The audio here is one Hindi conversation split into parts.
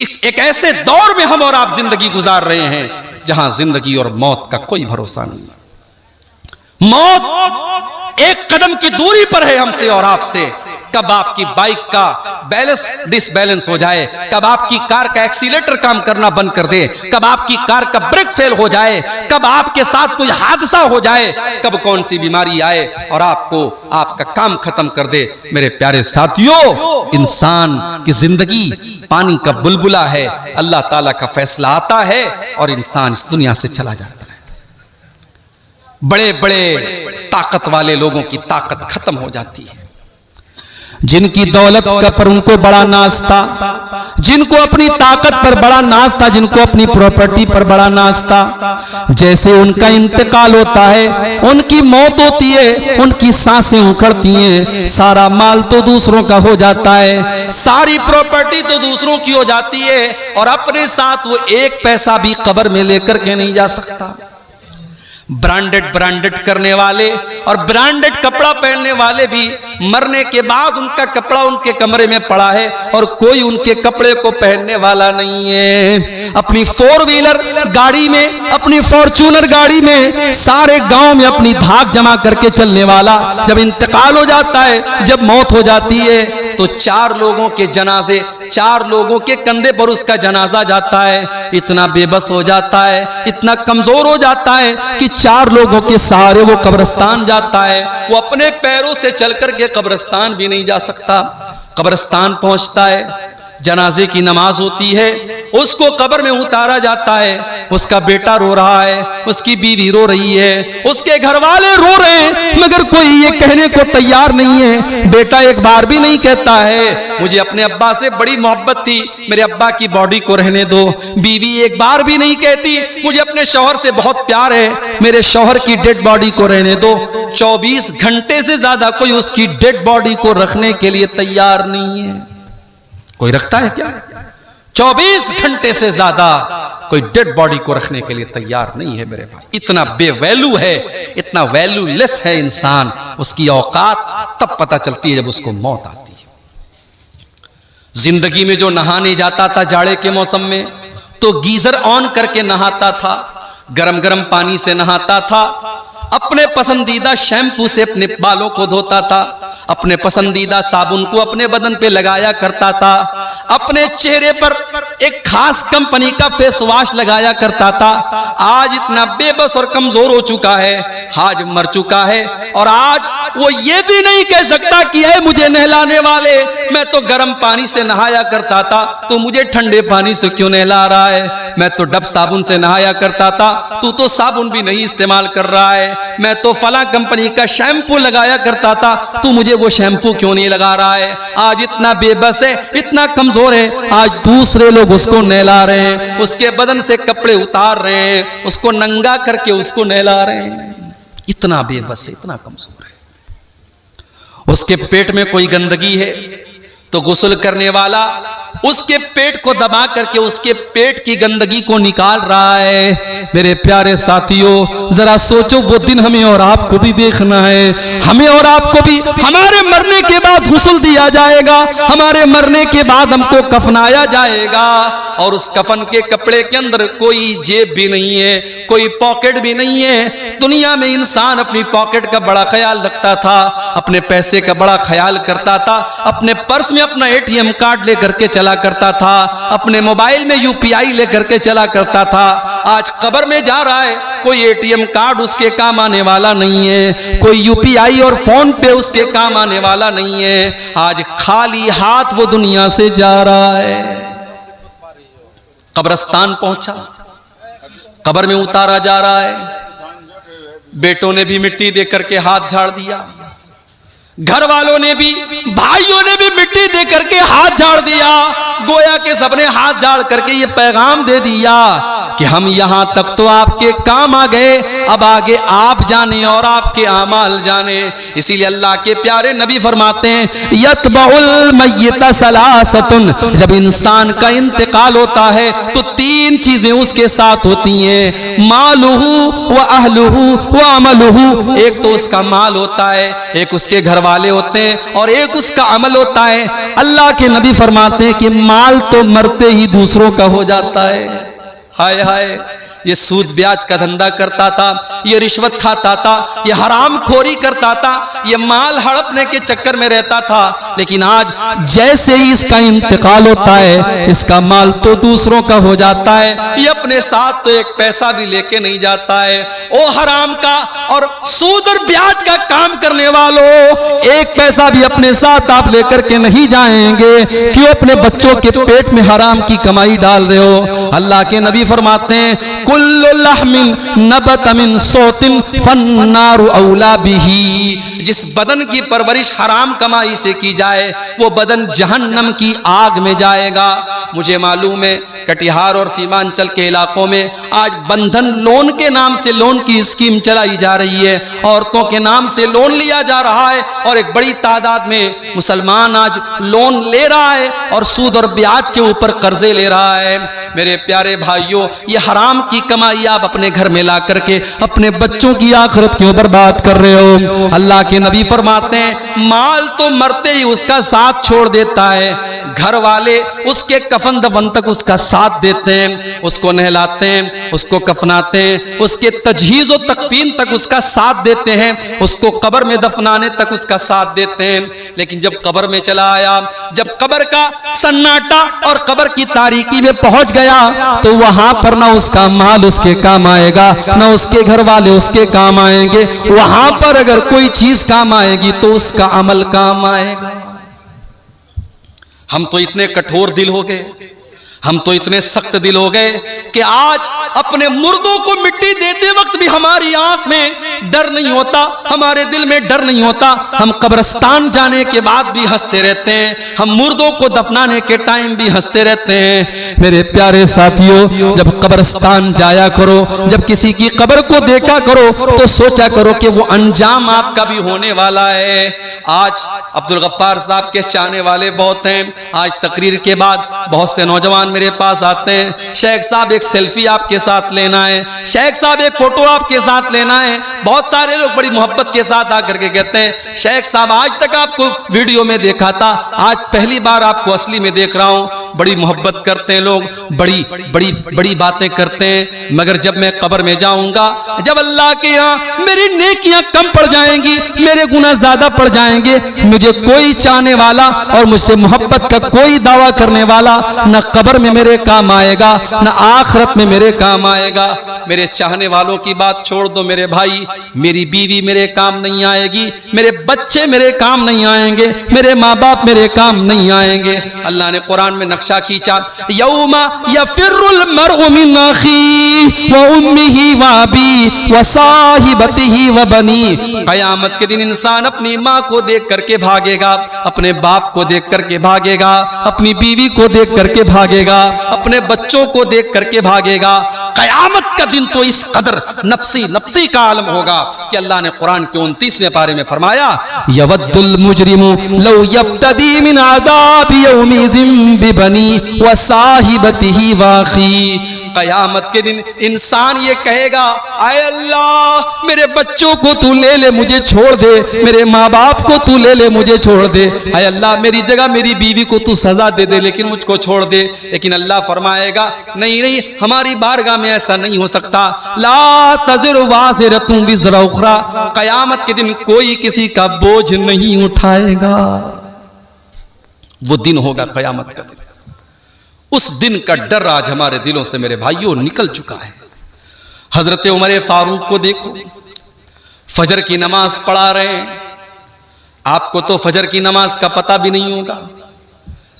एक ऐसे दौर में हम और आप जिंदगी गुजार रहे हैं जहां जिंदगी और मौत का कोई भरोसा नहीं। मौत एक कदम की दूरी पर है हमसे और आपसे। कब आपकी बाइक का बैलेंस डिसबैलेंस हो जाए, कब आपकी कार का एक्सीलेटर काम करना बंद कर दे, कब आपकी कार का ब्रेक फेल हो जाए, कब आपके साथ कोई हादसा हो जाए, कब कौन सी बीमारी आए और आपको आपका काम खत्म कर दे। मेरे प्यारे साथियों, इंसान की जिंदगी पानी का बुलबुला है। अल्लाह ताला का फैसला आता है और इंसान इस दुनिया से चला जाता है। बड़े बड़े ताकत वाले लोगों की ताकत खत्म हो जाती है। जिनकी दौलत का पर उनको बड़ा नाज था, जिनको अपनी ताकत पर बड़ा नाज था, जिनको अपनी प्रॉपर्टी पर बड़ा नाज था, जैसे उनका इंतकाल होता है, उनकी मौत होती है, उनकी सांसें उखड़ती हैं, सारा माल तो दूसरों का हो जाता है, सारी प्रॉपर्टी तो दूसरों की हो जाती है और अपने साथ वो एक पैसा भी कब्र में लेकर के नहीं जा सकता। ब्रांडेड करने वाले और ब्रांडेड कपड़ा पहनने वाले भी मरने के बाद उनका कपड़ा उनके कमरे में पड़ा है और कोई उनके कपड़े को पहनने वाला नहीं है। अपनी 4 व्हीलर गाड़ी में, अपनी फॉर्च्यूनर गाड़ी में सारे गांव में अपनी धाक जमा करके चलने वाला जब इंतकाल हो जाता है, जब मौत हो जाती है, तो 4 लोगों के जनाजे, 4 लोगों के कंधे पर उसका जनाजा जाता है। इतना बेबस हो जाता है, इतना कमजोर हो जाता है कि 4 लोगों के सहारे वो कब्रिस्तान जाता है। वो अपने पैरों से चल करके कब्रिस्तान भी नहीं जा सकता। कब्रिस्तान पहुंचता है, जनाजे की नमाज होती है, उसको कब्र में उतारा जाता है। उसका बेटा रो रहा है, उसकी बीवी रो रही है, उसके घर वाले रो रहे हैं, मगर कोई ये कहने को तैयार नहीं है। बेटा एक बार भी नहीं कहता है मुझे अपने अब्बा से बड़ी मोहब्बत थी, मेरे अब्बा की बॉडी को रहने दो। बीवी एक बार भी नहीं कहती मुझे अपने शौहर से बहुत प्यार है, मेरे शौहर की डेड बॉडी को रहने दो। 24 घंटे से ज्यादा कोई उसकी डेड बॉडी को रखने के लिए तैयार नहीं है। कोई रखता है क्या? 24 घंटे से ज्यादा कोई डेड बॉडी को रखने के लिए तैयार नहीं है मेरे भाई। इतना बेवैल्यू है, इतना वैल्यूलेस है इंसान। उसकी औकात तब पता चलती है जब उसको मौत आती है। जिंदगी में जो नहाने जाता था जाड़े के मौसम में, तो गीजर ऑन करके नहाता था, गरम गरम पानी से नहाता था, अपने पसंदीदा शैम्पू से अपने बालों को धोता था, अपने पसंदीदा साबुन को अपने बदन पे लगाया करता था, अपने चेहरे पर एक खास कंपनी का फेस वॉश लगाया करता था। आज इतना बेबस और कमजोर हो चुका है, आज मर चुका है और आज वो ये भी नहीं कह सकता कि है मुझे नहलाने वाले, मैं तो गर्म पानी से नहाया करता था, तो मुझे ठंडे पानी से क्यों नहला रहा है? मैं तो डब साबुन से नहाया करता था, तू तो साबुन भी नहीं इस्तेमाल कर रहा है। मैं तो फला कंपनी का शैम्पू लगाया करता था, तू मुझे वो शैम्पू क्यों नहीं लगा रहा है? आज इतना बेबस है, इतना कमजोर है, आज दूसरे लोग उसको नहला रहे हैं, उसके बदन से कपड़े उतार रहे हैं, उसको नंगा करके उसको नहला रहे हैं। इतना बेबस है, इतना कमजोर है। उसके पेट में कोई गंदगी है तो गुस्ल करने वाला उसके पेट को दबा करके उसके पेट की गंदगी को निकाल रहा है। मेरे प्यारे साथियों, जरा सोचो, वो दिन हमें और आपको भी देखना है। हमें और आपको भी हमारे मरने के बाद गुस्ल दिया जाएगा, हमारे मरने के बाद हमको कफनाया जाएगा और उस कफन के कपड़े के अंदर कोई जेब भी नहीं है, कोई पॉकेट भी नहीं है। दुनिया में इंसान अपनी पॉकेट का बड़ा ख्याल रखता था, अपने पैसे का बड़ा ख्याल करता था, अपने पर्स में अपना ATM कार्ड लेकर के चला करता था, अपने मोबाइल में UPI लेकर के चला करता था। आज कब्र में जा रहा है, कोई ATM कार्ड उसके काम आने वाला नहीं है, कोई UPI और फोन पे उसके काम आने वाला नहीं है। आज खाली हाथ वो दुनिया से जा रहा है। कब्रिस्तान पहुंचा, कब्र में उतारा जा रहा है। बेटों ने भी मिट्टी दे करके हाथ झाड़ दिया, घर वालों ने भी, भाइयों ने भी मिट्टी दे करके हाथ झाड़ दिया। गोया के सबने हाथ झाड़ करके ये पैगाम दे दिया कि हम यहां तक तो आपके काम आ गए, अब आगे आप जाने और आपके आमाल जाने। इसीलिए अल्लाह के प्यारे नबी फरमाते हैं, यतबउल मय्यत सलासतुन, जब इंसान का इंतकाल होता है तो तीन चीजें उसके साथ होती हैं, मालुहु व अहलुहु व अमलुहु। एक तो उसका माल होता है, एक उसके घर वाले होते हैं, और एक उसका अमल होता है। अल्लाह के नबी फरमाते हैं कि माल तो मरते ही दूसरों का हो जाता है। हाय हाय, ये सूद ब्याज का धंधा करता था, ये रिश्वत खाता था, ये हराम खोरी करता था, ये माल हड़पने के चक्कर में रहता था। लेकिन आज जैसे ही इसका इंतकाल होता है, इसका माल तो दूसरों का हो जाता है, ये अपने साथ तो एक पैसा भी लेके नहीं जाता है। ओ हराम का और सूद और ब्याज का काम करने वालों, एक पैसा भी अपने साथ आप लेकर के नहीं जाएंगे, क्यों अपने बच्चों के पेट में हराम की कमाई डाल रहे हो। अल्लाह के नबी फरमाते हैं, कुल्लु लहमिन नबत मिन सौतिन फन्नारु औला बिही। जिस बदन की परवरिश हराम कमाई से की जाए, वो बदन जहन्नम की आग में जाएगा। मुझे मालूम है कटिहार और सीमांचल के इलाकों में आज बंधन लोन के नाम से लोन की स्कीम चलाई जा रही है, औरतों के नाम से लोन लिया जा रहा है, और एक बड़ी तादाद में मुसलमान आज लोन ले रहा है और सूद और ब्याज के ऊपर कर्जे ले रहा है। मेरे प्यारे भाइयों, ये हराम की कमाई आप अपने घर में ला करके अपने बच्चों की आखिरत क्यों बर्बाद कर रहे हो। अल्लाह के नबी फरमाते हैं, माल तो मरते ही उसका साथ छोड़ देता है, घर वाले उसके कफन दफन तक उसका साथ देते हैं, उसको नहलाते हैं, उसको कफनाते हैं, उसके तजहीज और तकफीन तक उसका साथ देते हैं, उसको कब्र में दफनाने तक उसका साथ देते हैं। लेकिन जब कब्र में चला आया, जब कब्र का सन्नाटा और कब्र की तारीकी में पहुंच गया, तो वहां पर ना उसका माल उसके काम आएगा, ना उसके घर वाले उसके काम आएंगे। वहां पर अगर कोई चीज काम आएगी तो उसका अमल काम आएगा। हम तो इतने कठोर दिल हो गए, हम तो इतने सख्त दिल हो गए कि आज अपने मुर्दों को मिट्टी देते वक्त भी हमारी आंख में डर नहीं होता, हमारे दिल में डर नहीं होता। हम कब्रिस्तान जाने के बाद भी हंसते रहते हैं, हम मुर्दों को दफनाने के टाइम भी हंसते रहते हैं। मेरे प्यारे साथियों, जब कब्रिस्तान जाया करो, जब किसी की कब्र को देखा करो, तो सोचा करो कि वो अंजाम आपका भी होने वाला है। आज अब्दुल गफ्फार साहब के चाहने वाले बहुत हैं। आज तकरीर के बाद बहुत से नौजवान मेरे पास आते हैं, शेख साहब एक सेल्फी आपके साथ लेना है, शेख साहब एक फोटो आपके साथ लेना है। बहुत सारे लोग बड़ी मोहब्बत के साथ आकर के कहते हैं, शेख साहब आज तक आपको वीडियो में देखा था, आज पहली बार आपको असली में देख रहा हूं। बड़ी मोहब्बत करते हैं लोग, बड़ी बड़ी बड़ी बातें करते हैं, मगर जब मैं कब्र में जाऊंगा, जब अल्लाह के यहाँ मेरी नेकियां कम पड़ जाएंगी, मेरे गुनाह ज्यादा पड़ जाएंगे, मुझे कोई चाहने वाला और मुझसे मोहब्बत का कोई दावा करने वाला न कब्र में मेरे काम आएगा, न आखिरत में मेरे काम आएगा। मेरे चाहने वालों की बात छोड़ दो मेरे भाई, मेरी बीवी मेरे काम नहीं आएगी, मेरे बच्चे मेरे काम नहीं आएंगे, मेरे माँ बाप मेरे काम नहीं आएंगे। अल्लाह ने कुरान में नक्शा खींचा, यौमा यफिरुल मरउ मिन अखी व उम्मिही व अबी व साहिबतिही व बनी। कयामत के दिन इंसान अपनी माँ को देख करके भागेगा, अपने बाप को देख करके भागेगा, अपनी बीवी को देख करके भागेगा, अपने बच्चों को देख करके भागेगा। कयामत का दिन तो इस कदर नफ्सी नफ्सी का आलम होगा कि अल्लाह ने कुरान के 29वें पारे में फरमाया, यवद्दुल मुजरिमु लौ यफ्तदी मिन आज़ाबि यौमिज़िन बिबनी व साहिबतिही व अखी। कयामत के दिन इंसान ये कहेगा, आए अल्लाह मेरे बच्चों को तू ले ले, मुझे छोड़ दे, मेरे माँ बाप को तू ले ले, मुझे छोड़ दे, आए अल्लाह मेरी जगह मेरी बीवी को तू सजा दे दे, लेकिन मुझको छोड़ दे। लेकिन अल्लाह फरमाएगा, नहीं नहीं, हमारी बारगाह में ऐसा नहीं हो सकता। ला तज़िरु वाज़िरतुन विज़रा उख़रा। कयामत के दिन कोई किसी का बोझ नहीं उठाएगा। वो दिन होगा कयामत का दिन। उस दिन का डर आज हमारे दिलों से मेरे भाइयों निकल चुका है। हजरत उमर फारूक को देखो, फजर की नमाज पढ़ा रहे हैं। आपको तो फजर की नमाज का पता भी नहीं होगा।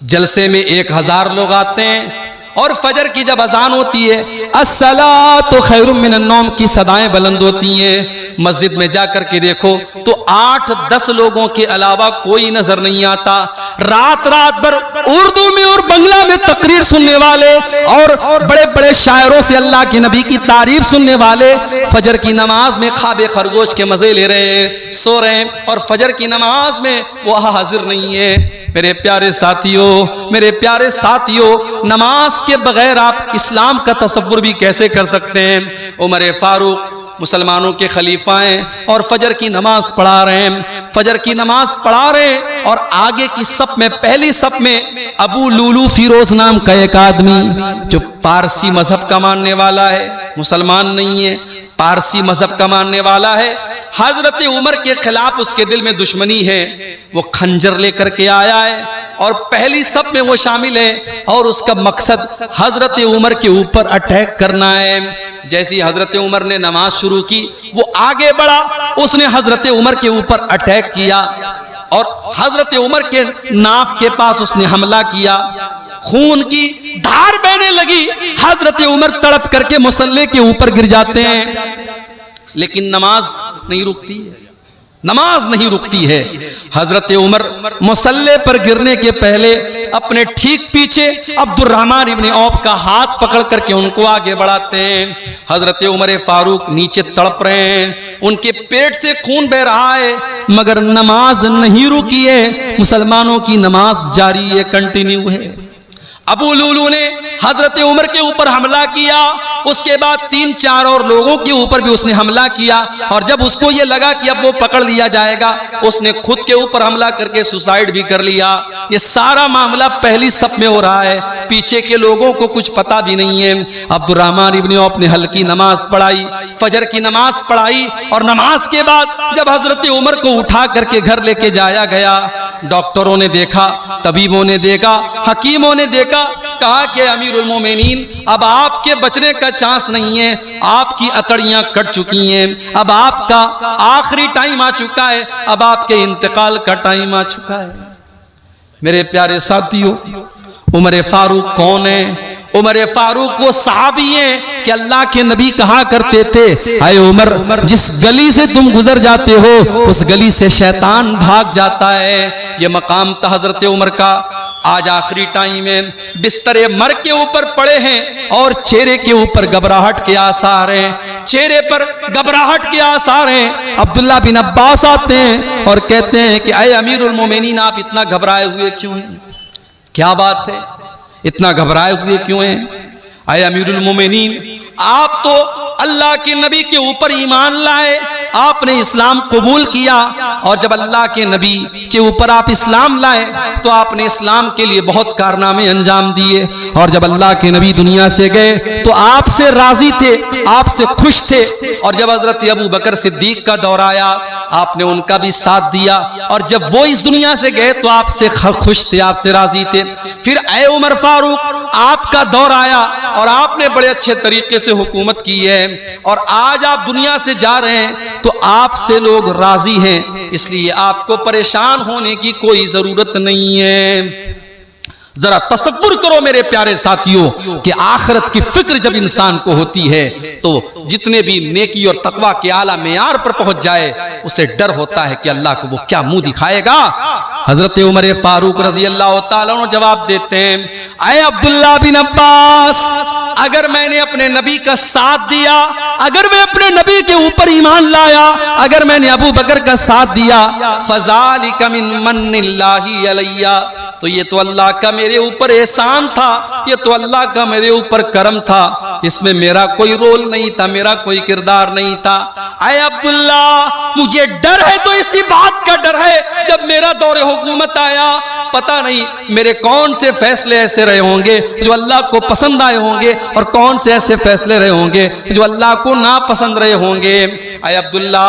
जलसे में 1000 लोग आते हैं और फजर की जब अजान होती है, अस्सलातु खैरुम मिनन नौम की सदाएं बुलंद होती हैं। मस्जिद में जाकर के देखो तो 8-10 लोगों के अलावा कोई नजर नहीं आता। रात रात भर उर्दू में और बंगला में तकरीर सुनने वाले और बड़े बड़े शायरों से अल्लाह के नबी की तारीफ सुनने वाले फजर की नमाज में ख्वाब खरगोश के मजे ले रहे हैं, सो रहे हैं, और फजर की नमाज में वो हाजिर नहीं है। मेरे प्यारे साथियों, नमाज के बगैर आप इस्लाम का तसव्वुर भी कैसे कर सकते हैं। उमर फारूक मुसलमानों के खलीफा हैं और फजर की नमाज पढ़ा रहे हैं, फजर की नमाज पढ़ा रहे हैं, और आगे की सफ में, पहली सफ में अबू लूलू फिरोज नाम का एक आदमी जो पारसी मजहब का मानने वाला है, मुसलमान नहीं है, पारसी मजहब का मानने वाला है। हजरत उमर के खिलाफ उसके दिल में दुश्मनी है। वो खंजर लेकर के आया है और पहली सफ में वो शामिल है और उसका मकसद हजरत उमर के ऊपर अटैक करना है। जैसी हजरत उमर ने नमाज शुरू की, वो आगे बढ़ा, उसने हजरत उमर के ऊपर अटैक किया और हजरत उमर के नाफ के पास उसने हमला किया। खून की धार बहने लगी, हजरत उमर तड़प करके मुसल्ले के ऊपर गिर जाते हैं, लेकिन नमाज नहीं रुकती है, नमाज नहीं रुकती है। हजरत उमर मुसल्ले पर गिरने के पहले अपने ठीक पीछे अब्दुर्रहमान इब्ने औफ का हाथ पकड़ करके उनको आगे बढ़ाते हैं। हजरत उमर फारूक नीचे तड़प रहे हैं, उनके पेट से खून बह रहा है, मगर नमाज नहीं रुकी है, मुसलमानों की नमाज जारी है, कंटिन्यू है। अबू लूलू ने हजरत उमर के ऊपर हमला किया, उसके बाद 3-4 और लोगों के ऊपर भी उसने हमला किया, और जब उसको ये लगा कि अब वो पकड़ लिया जाएगा, उसने खुद के ऊपर हमला करके सुसाइड भी कर लिया। ये सारा मामला पहली सफ में हो रहा है, पीछे के लोगों को कुछ पता भी नहीं है। अब्दुर्रहमान इब्ने औफ ने हल्की नमाज पढ़ाई, फजर की नमाज पढ़ाई, और नमाज के बाद जब हजरत उमर को उठा करके घर लेके जाया गया, डॉक्टरों ने देखा, तबीबों ने देखा, हकीमों ने देखा, कहा कि अमीरुल मोमिनीन, अब आपके बचने का चांस नहीं है, आपकी अतड़ियां कट चुकी हैं, अब आपका आखिरी टाइम आ चुका है, अब आपके इंतकाल का टाइम आ चुका है। मेरे प्यारे साथियों, उमर फारूक कौन है? उमर फारूक वो सहाबी हैं कि अल्लाह के नबी कहा करते थे, अय उमर, जिस गली से तुम गुजर जाते हो उस गली से शैतान भाग जाता है। ये मकाम था हजरत उमर का। आज आखिरी टाइम है, बिस्तरे मर के ऊपर पड़े हैं और चेहरे के ऊपर घबराहट के आसार हैं, चेहरे पर घबराहट के आसार हैं। अब्दुल्ला बिन अब्बास आते हैं और कहते हैं कि अय अमीरुल मोमिनीन, आप इतना घबराए हुए क्यों हैं? क्या बात है, इतना घबराए हुए क्यों हैं? अय अमीरुल मोमिनीन, आप तो अल्लाह के नबी के ऊपर ईमान लाए, आपने इस्लाम कबूल किया, और जब अल्लाह के नबी के ऊपर आप इस्लाम लाए तो आपने इस्लाम के लिए बहुत कारनामे अंजाम दिए, और जब अल्लाह के नबी दुनिया से गए तो आपसे राजी थे, आपसे खुश थे, और जब हजरत अबू बकर सिद्दीक का दौर आया आपने उनका भी साथ दिया, और जब वो इस दुनिया से गए तो आपसे खुश थे, आपसे राजी थे। फिर ऐ उमर फारूक, आपका दौर आया और आपने बड़े अच्छे तरीके से हुकूमत की है, और आज आप दुनिया से जा रहे हैं तो आपसे लोग राजी हैं, इसलिए आपको परेशान होने की कोई जरूरत नहीं है। जरा तसव्वुर करो मेरे प्यारे साथियों कि आखिरत की फिक्र जब इंसान को होती है तो जितने भी नेकी और तकवा के आला मेयार पर पहुंच जाए, उसे डर होता है कि अल्लाह को वो क्या मुंह दिखाएगा। हजरत उमर फारूक रजी अल्लाह तआला अन्हु जवाब देते हैं, अय अब्दुल्ला बिन अब्बास, अगर मैंने अपने नबी का साथ दिया, अगर मैं अपने नबी के ऊपर ईमान लाया, अगर मैंने अबू बकर का साथ दिया, फज़ालिका मिन मन्निल्लाहि अलैया, तो ये तो अल्लाह का मेरे ऊपर एहसान था, ये तो अल्लाह का मेरे ऊपर करम था, इसमें मेरा कोई रोल नहीं था, मेरा कोई किरदार नहीं था। अय अब्दुल्ला, मुझे डर है तो इसी बात का डर है, जब मेरा दौरे हुकूमत आया, पता नहीं मेरे कौन से फैसले ऐसे रहे होंगे जो अल्लाह को पसंद आए होंगे, और कौन से ऐसे फैसले रहे होंगे जो अल्लाह को ना पसंद रहे होंगे। अय अब्दुल्ला,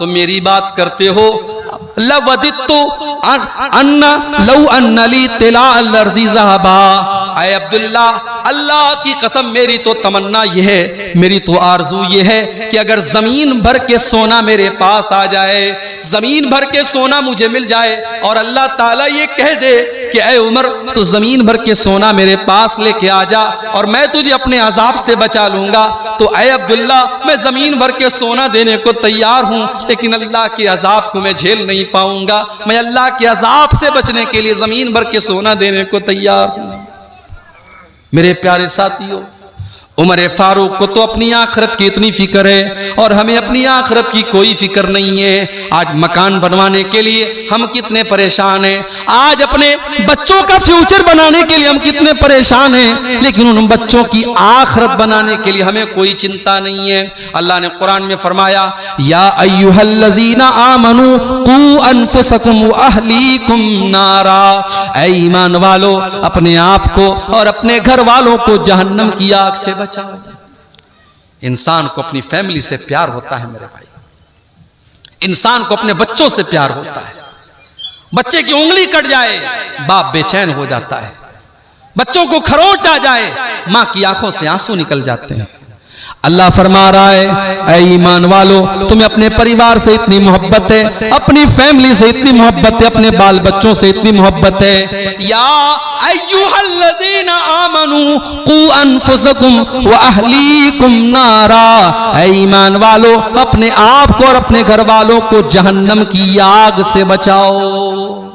तो मेरी बात करते हो, लवदित्तु अन्ना लौ अन्नली तिला अर्ज़ी ज़हबा, अय अब्दुल्ला, अल्लाह की कसम मेरी तो तमन्ना यह है, मेरी तो आरजू ये है कि अगर जमीन भर के सोना मेरे पास आ जाए, जमीन भर के सोना मुझे मिल जाए और अल्लाह ताला ये कह दे कि ऐ उमर तू जमीन भर के सोना मेरे पास लेके आ जा और मैं तुझे अपने अजाब से बचा लूंगा, तो ऐ अब्दुल्ला मैं जमीन भर के सोना देने को तैयार हूं, लेकिन अल्लाह के अजाब को मैं झेल नहीं पाऊंगा। मैं अल्लाह के अजाब से बचने के लिए जमीन भर के सोना देने को तैयार हूं। मेरे प्यारे साथियों, उमर फारूक को तो अपनी आखिरत की इतनी फिक्र है और हमें अपनी आखिरत की कोई फिक्र नहीं है। आज मकान बनवाने के लिए हम कितने परेशान हैं, आज अपने बच्चों का फ्यूचर बनाने के लिए हम कितने परेशान हैं, लेकिन उन बच्चों की आखिरत बनाने के लिए हमें कोई चिंता नहीं है। अल्लाह ने कुरान में फरमाया, या अय्युहल्लज़ीना आमनू कू अनफुसकुम व अहलीकुम नारा, ऐ ईमान वालों अपने आप को और अपने घर वालों को जहन्नम की आग से बचाओ। इंसान को अपनी फैमिली से प्यार होता है मेरे भाई, इंसान को अपने बच्चों से प्यार होता है। बच्चे की उंगली कट जाए बाप बेचैन हो जाता है, बच्चों को खरोंच आ जाए मां की आंखों से आंसू निकल जाते हैं। अल्लाह फरमा रहा है, ऐ ईमान वालों तुम्हें अपने परिवार से इतनी मोहब्बत है, अपनी फैमिली से इतनी मोहब्बत है, अपने बाल बच्चों से इतनी मोहब्बत है। या अय्युहल्लज़ीना आमनू कू अनफुसकुम व अहलीकुम नारा, ऐ ईमान वालों अपने आप को और अपने घर वालों को जहन्नम की आग से बचाओ।